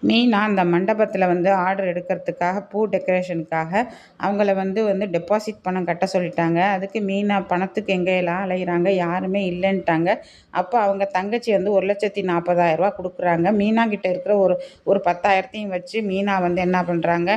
மெயினா அந்த மண்டபத்தில் ஆர்டர் எடுக்கிறதுக்காக பூ டெக்கரேஷனுக்காக அவங்கள டெபாசிட் பணம் கட்ட சொல்லிட்டாங்க. அதுக்கு மீனா பணத்துக்கு எங்கெல்லாம் அலைகிறாங்க, யாருமே இல்லைன்ட்டாங்க. அப்போ அவங்க தங்கச்சி 1,40,000 கொடுக்குறாங்க. மீனா கிட்ட இருக்கிற ஒரு ஒரு 10,000த்தையும் வச்சு மீனா என்ன பண்ணுறாங்க,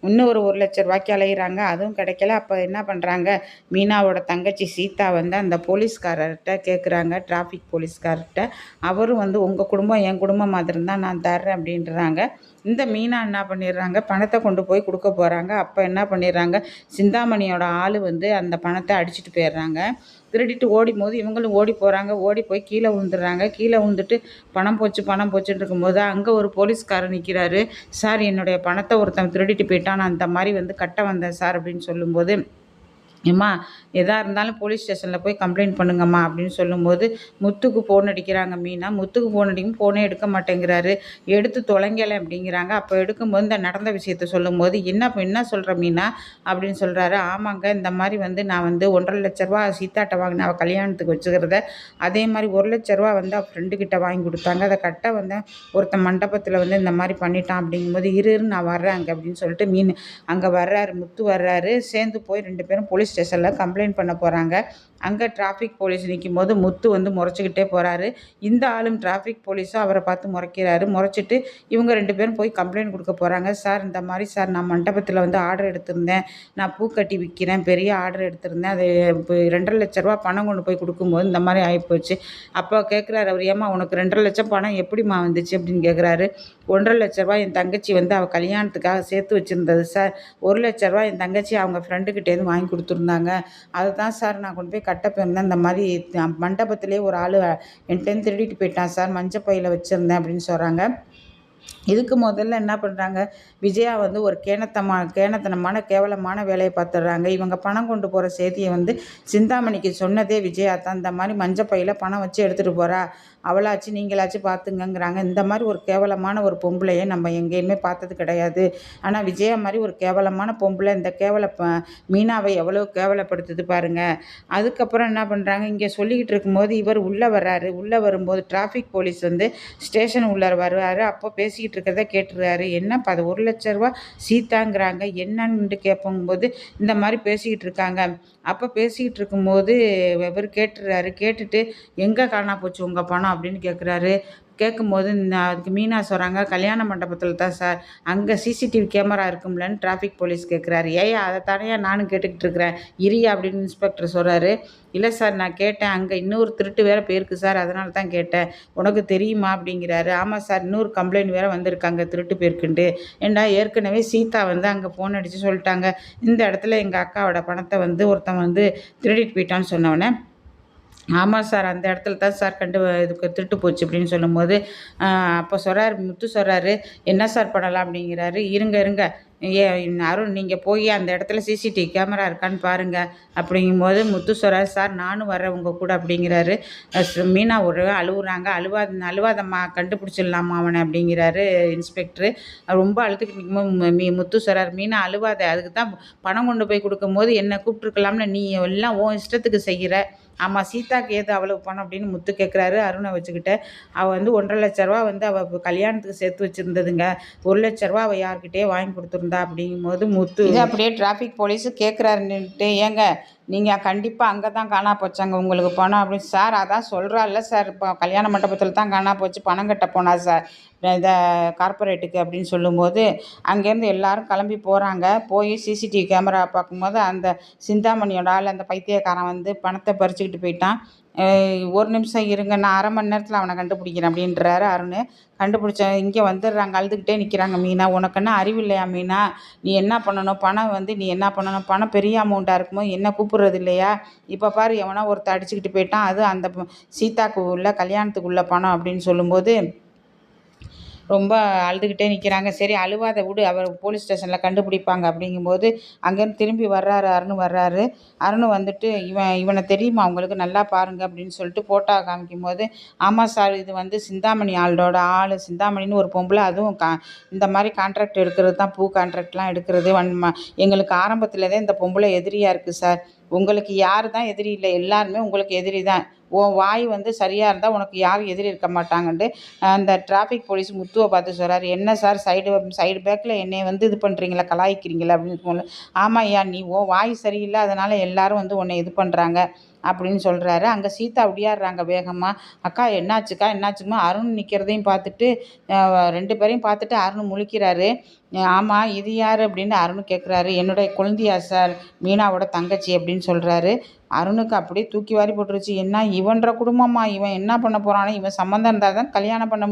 இன்னும் ஒரு 1,00,000 அலைகிறாங்க. அதுவும் கிடைக்கல. அப்போ என்ன பண்ணுறாங்க, மீனாவோட தங்கச்சி சீதா அந்த போலீஸ்காரர்கிட்ட கேட்குறாங்க, டிராஃபிக் போலீஸ்கார்கிட்ட. அவரும் உங்கள் குடும்பம் என் குடும்பம் மாதிரி இருந்தால் நான் தர்றேன் அப்படின்றாங்க. இந்த மீனா என்ன பண்ணிடுறாங்க, பணத்தை கொண்டு போய் கொடுக்க போகிறாங்க. அப்போ என்ன பண்ணிடுறாங்க, சிந்தாமணியோட ஆள் அந்த பணத்தை அடிச்சுட்டு போயிடுறாங்க. திருடிட்டு ஓடிம்போது இவங்களும் ஓடி போகிறாங்க. ஓடி போய் கீழே விழுந்துடுறாங்க. கீழே விழுந்துட்டு பணம் போச்சு பணம் போச்சுன்னு இருக்கும்போது அங்கே ஒரு போலீஸ்காரர் நிற்கிறாரு. சார், என்னுடைய பணத்தை ஒருத்தன் திருடிட்டு போயிட்டான், நான் அந்த மாதிரி கட்ட வந்தேன் சார் அப்படின்னு சொல்லும்போது, ஏம்மா எதாக இருந்தாலும் போலீஸ் ஸ்டேஷனில் போய் கம்ப்ளைண்ட் பண்ணுங்கம்மா அப்படின்னு சொல்லும்போது முத்துக்கு ஃபோன் அடிக்கிறாங்க மீனா. முத்துக்கு ஃபோன் அடிக்கும், ஃபோனே எடுக்க மாட்டேங்கிறாரு. எடுத்து தொலைங்கலை அப்படிங்கிறாங்க. அப்போ எடுக்கும்போது இந்த நடந்த விஷயத்த சொல்லும்போது, என்ன சொல்கிற மீனா அப்படின்னு சொல்கிறாரு. ஆமாங்க, இந்த மாதிரி நான் 1,50,000 சீதாட்ட வாங்கினேன் அவள் கல்யாணத்துக்கு வச்சுக்கிறத. அதே மாதிரி 1,00,000 அவள் ஃப்ரெண்டுக்கிட்ட வாங்கி கொடுத்தாங்க. அதை கட்ட ஒருத்தன் மண்டபத்தில் இந்த மாதிரி பண்ணிட்டான் அப்படிங்கும்போது, இரு நான் வர்றேன் அங்கே அப்படின்னு சொல்லிட்டு மீன் அங்கே வர்றாரு. முத்து வர்றாரு. சேர்ந்து போய் 2 பேரும் போலீஸ் ஸ்டேஷனில் கம்ப்ளைண்ட் பண்ண போகிறாங்க. அங்கே டிராஃபிக் போலீஸ் நிற்கும்போது முத்து முறைச்சிக்கிட்டே போகிறாரு. இந்த ஆளும் டிராஃபிக் போலீஸும் அவரை பார்த்து முறைக்கிறாரு. முறைச்சிட்டு இவங்க 2 பேரும் போய் கம்ப்ளைண்ட் கொடுக்க போகிறாங்க. சார், இந்த மாதிரி சார், நான் மண்டபத்தில் ஆர்டர் எடுத்திருந்தேன், நான் பூக்கட்டி விற்கிறேன், பெரிய ஆர்டர் எடுத்திருந்தேன், அது இப்போ 2,50,000 பணம் கொண்டு போய் கொடுக்கும்போது இந்த மாதிரி ஆகிப்போச்சு. அப்போ கேட்குறாரு அவர், ஏம்மா உனக்கு 2,50,000 பணம் எப்படிம்மா வந்துச்சு அப்படின்னு கேட்குறாரு. 1,50,000 என் தங்கச்சி அவள் கல்யாணத்துக்காக சேர்த்து வச்சுருந்தது சார். 1,00,000 என் தங்கச்சி அவங்க ஃப்ரெண்டுக்கிட்டேருந்து வாங்கி கொடுத்துருந்தாங்க. அதுதான் சார் நான் கொண்டு போய் கட்ட போயிருந்தேன். இந்த மாதிரி மண்டபத்திலே ஒரு ஆள் என்கிட்ட திருடிட்டு போயிட்டான் சார், மஞ்சப்பையில் வச்சுருந்தேன் அப்படின்னு சொல்கிறாங்க. இதுக்கு முதல்ல என்ன பண்ணுறாங்க, விஜயா ஒரு கேனத்தனமான கேவலமான வேலையை பார்த்துடுறாங்க. இவங்க பணம் கொண்டு போகிற செய்தியை சிந்தாமணிக்கு சொன்னதே விஜயா தான். இந்த மாதிரி மஞ்சப்பையில் பணம் வச்சு எடுத்துகிட்டு போகிறா, அவளாச்சு நீங்களாச்சும் பார்த்துங்கங்கிறாங்க. இந்த மாதிரி ஒரு கேவலமான ஒரு பொம்பளையை நம்ம எங்கேயுமே பார்த்தது கிடையாது. ஆனால் விஜயா மாதிரி ஒரு கேவலமான பொம்பளை இந்த மீனாவை எவ்வளோ கேவலப்படுத்துது பாருங்க. அதுக்கப்புறம் என்ன பண்ணுறாங்க, இங்கே சொல்லிக்கிட்டு இருக்கும்போது இவர் உள்ளே வர்றாரு. உள்ளே வரும்போது டிராஃபிக் போலீஸ் ஸ்டேஷன் உள்ளே வருவார். அப்போ பேசிக்கிட்டு இருக்கிறத கேட்டுருக்காரு. என்னப்பா அது 1,00,000 சீதாங்கிறாங்க, என்னன்னு கேட்போங்கும்போது இந்த மாதிரி பேசிக்கிட்டு இருக்காங்க. அப்போ பேசிக்கிட்டு இருக்கும்போது இவர் கேட்டுறாரு. கேட்டுட்டு எங்கே காணா போச்சு உங்கள் பணம் அப்படின்னு கேட்குறாரு. கேட்கும்போது அதுக்கு மீனா சொல்கிறாங்க, கல்யாண மண்டபத்தில் தான் சார், அங்கே சிசிடிவி கேமரா இருக்கும்லன்னு டிராஃபிக் போலீஸ் கேட்குறாரு. ஏயா அதை தானே நானும் கேட்டுக்கிட்டு இருக்கிறேன், இரியா அப்படின்னு இன்ஸ்பெக்டர் சொல்கிறாரு. இல்லை சார், நான் கேட்டேன், அங்கே இன்னொரு திருட்டு வேறு போயிருக்கு சார், அதனால தான் கேட்டேன், உனக்கு தெரியுமா அப்படிங்கிறாரு. ஆமாம் சார், இன்னொரு கம்ப்ளைண்ட் வேறு வந்திருக்காங்க திருட்டு போயிருக்குன்ட்டு. ஏண்டா ஏற்கனவே சீதா அங்கே ஃபோன் அடித்து சொல்லிட்டாங்க, இந்த இடத்துல எங்கள் அக்காவோட பணத்தை ஒருத்தன் திருடிட்டு போயிட்டான்னு சொன்னவொடனே, ஆமாம் சார், அந்த இடத்துல தான் சார் இதுக்கு திருட்டு போச்சு அப்படின்னு சொல்லும்போது, அப்போ சொல்கிறார் முத்து சொல்கிறாரு, என்ன சார் பண்ணலாம் அப்படிங்கிறாரு. இருங்க அருண், நீங்கள் போய் அந்த இடத்துல சிசிடிவி கேமரா இருக்கான்னு பாருங்கள் அப்படிங்கும்போது முத்து சொல்கிறார், சார் நானும் வரேன் உங்கள் கூட அப்படிங்கிறாரு. மீனா ஒரு அழுகுறாங்க. அழுவாதம்மா, கண்டுபிடிச்சிடலாமா அவனை அப்படிங்கிறாரு இன்ஸ்பெக்டரு. ரொம்ப அழுதுகிட்டு நிற்கும்போது முத்து சொல்கிறார், மீனா அழுவாத, அதுக்கு தான் பணம் கொண்டு போய் கொடுக்கும்போது என்னை கூப்பிட்ருக்கலாம்ல, நீ எல்லாம் உன் இஷ்டத்துக்கு செய்கிற. ஆமாம், சீதாக்கு ஏது அவ்வளவு பணம் அப்படின்னு முத்து கேட்குறாரு. அருணை வச்சுக்கிட்ட அவள் 1,50,000 அவள் கல்யாணத்துக்கு சேர்த்து வச்சுருந்ததுங்க, 1,00,000 அவள் யார்கிட்டயே வாங்கி கொடுத்துருந்தா அப்படிங்கும்போது முத்து இது அப்படியே டிராஃபிக் போலீஸு கேட்குறாருன்ட்டு, ஏங்க நீங்கள் கண்டிப்பாக அங்கே தான் காணா போச்சாங்க உங்களுக்கு பணம் அப்படின்னு. சார் அதான் சொல்கிறாள்ல சார், இப்போ கல்யாண மண்டபத்தில் தான் காணா போச்சு, பணம் கட்ட போனா சார் இதை கார்ப்பரேட்டுக்கு அப்படின்னு சொல்லும்போது, அங்கேருந்து எல்லோரும் கிளம்பி போகிறாங்க. போய் சிசிடிவி கேமரா பார்க்கும்போது அந்த சிந்தாமணியோட ஆள் அந்த பைத்தியக்காரன் பணத்தை பறிச்சுக்கிட்டு போயிட்டான். ஒரு நிமிஷம் இருங்க, நான் 1/2 மணி நேரத்தில் அவனை கண்டுபிடிக்கிறேன் அப்படின்றாரு அருண். கண்டுபிடிச்ச இங்கே வந்துடுறாங்க. அழுதுகிட்டே நிற்கிறாங்க. மீனா, உனக்கு என்ன அறிவில்லையா மீனா, நீ என்ன பண்ணணும், பணம் நீ என்ன பண்ணணும், பணம் பெரிய அமௌண்ட்டாக இருக்கும்போது என்ன கூப்பிட்றது இல்லையா, இப்போ பாரு எவனோ ஒருத்தர் அடிச்சுக்கிட்டு போயிட்டான், அது அந்த சீதாக்கு உள்ள கல்யாணத்துக்கு உள்ள பணம் அப்படின்னு சொல்லும்போது ரொம்ப அழுதுகிட்டே நிற்கிறாங்க. சரி அழுவாத விடு, அவர் போலீஸ் ஸ்டேஷனில் கண்டுபிடிப்பாங்க அப்படிங்கும்போது அங்கேருந்து திரும்பி வர்றாரு. அருண் இவனை தெரியுமா உங்களுக்கு, நல்லா பாருங்க அப்படின்னு சொல்லிட்டு ஃபோட்டோ காமிக்கும்போது, ஆமாம் சார், இது சிந்தாமணி ஆளோட ஆள், சிந்தாமணின்னு ஒரு பொம்பளை, அதுவும் இந்த மாதிரி கான்ட்ராக்ட் எடுக்கிறது தான், பூ கான்ட்ராக்ட்லாம் எடுக்கிறது. எங்களுக்கு ஆரம்பத்துலேருந்தே இந்த பொம்பளை எதிரியாக இருக்குது சார். உங்களுக்கு யார் தான் எதிரி இல்லை, எல்லாருமே உங்களுக்கு எதிரி தான். உன் வாய் வந்து சரியாக இருந்தால் உனக்கு யாரும் எதிரி இருக்க மாட்டாங்கன்ட்டு அந்த டிராஃபிக் போலீஸ் முத்துவை பார்த்து சொல்கிறாரு. என்ன சார் சைடு பேக்கில் என்னை வந்து இது பண்ணுறீங்களா, கலாய்க்கிறீங்களா அப்படின்னு போல. ஆமாம் ஐயா, நீ உன் வாய் சரியில்லை, அதனால் எல்லாரும் வந்து உன்னை இது பண்ணுறாங்க அப்படின்னு சொல்கிறாரு. அங்கே சீதா ஒடியாடுறாங்க வேகமாக. அக்கா என்னாச்சுக்கா என்னாச்சுமா? அருண் நிற்கிறதையும் பார்த்துட்டு 2 பேரையும் பார்த்துட்டு அருண் முழிக்கிறாரு. ஆமாம், இது யார் அப்படின்னு அருண் கேட்குறாரு. என்னுடைய குழந்தையா சார், மீனாவோட தங்கச்சி அப்படின்னு சொல்கிறாரு. அருணுக்கு அப்படியே தூக்கி வாரி போட்டுருச்சு. என்ன இவன்ற குடும்பமா, இவன் என்ன பண்ண போகிறானோ, இவன் சம்மந்தம் இருந்தால் தான் கல்யாணம் பண்ண முடியும்.